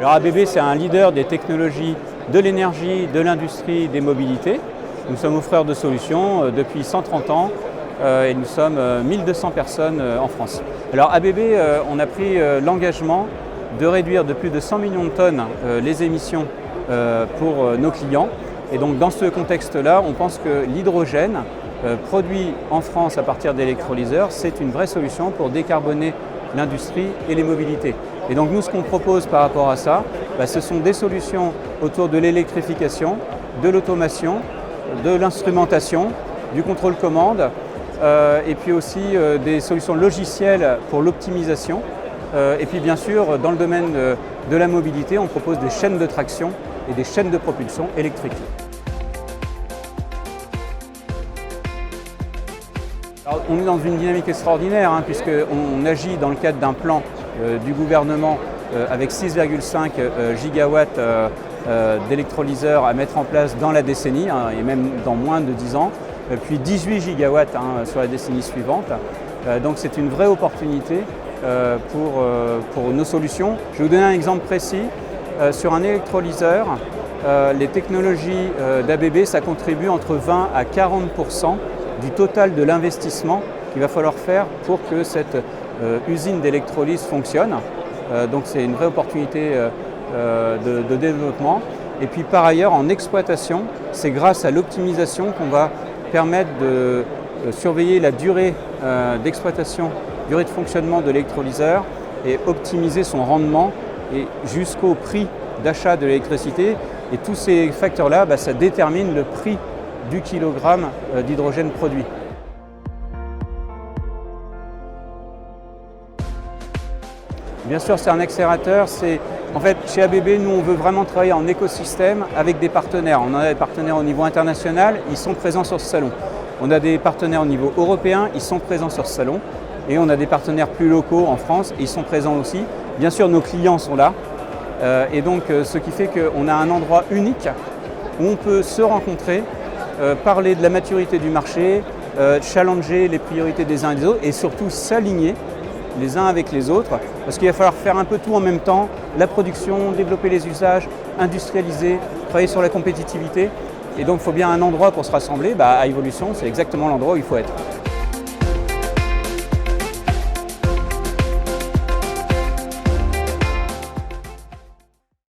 Alors ABB, c'est un leader des technologies de l'énergie, de l'industrie, des mobilités. Nous sommes offreurs de solutions depuis 130 ans et nous sommes 1200 personnes en France. Alors ABB, on a pris l'engagement de réduire de plus de 100 millions de tonnes les émissions pour nos clients. Et donc dans ce contexte-là, on pense que l'hydrogène produit en France à partir d'électrolyseurs, c'est une vraie solution pour décarboner l'industrie et les mobilités. Et donc nous, ce qu'on propose par rapport à ça, ce sont des solutions autour de l'électrification, de l'automation, de l'instrumentation, du contrôle commande, et puis aussi des solutions logicielles pour l'optimisation. Et puis bien sûr, dans le domaine de la mobilité, on propose des chaînes de traction et des chaînes de propulsion électriques. Alors, on est dans une dynamique extraordinaire puisqu'on agit dans le cadre d'un plan du gouvernement avec 6,5 gigawatts d'électrolyseurs à mettre en place dans la décennie et même dans moins de 10 ans, puis 18 gigawatts sur la décennie suivante. Donc c'est une vraie opportunité pour nos solutions. Je vais vous donner un exemple précis. Sur un électrolyseur, les technologies d'ABB, ça contribue entre 20 à 40% du total de l'investissement qu'il va falloir faire pour que cette usine d'électrolyse fonctionne. Donc c'est une vraie opportunité de développement. Et puis par ailleurs, en exploitation, c'est grâce à l'optimisation qu'on va permettre de surveiller la durée d'exploitation, durée de fonctionnement de l'électrolyseur et optimiser son rendement et jusqu'au prix d'achat de l'électricité. Et tous ces facteurs-là, ça détermine le prix du kilogramme d'hydrogène produit. Bien sûr, c'est un accélérateur. En fait, chez ABB, nous, on veut vraiment travailler en écosystème avec des partenaires. On a des partenaires au niveau international, ils sont présents sur ce salon. On a des partenaires au niveau européen, ils sont présents sur ce salon. Et on a des partenaires plus locaux en France, ils sont présents aussi. Bien sûr, nos clients sont là. Et donc, ce qui fait qu'on a un endroit unique où on peut se rencontrer, parler de la maturité du marché, challenger les priorités des uns et des autres et surtout s'aligner les uns avec les autres parce qu'il va falloir faire un peu tout en même temps, la production, développer les usages, industrialiser, travailler sur la compétitivité et donc il faut bien un endroit pour se rassembler. À Evolution, c'est exactement l'endroit où il faut être.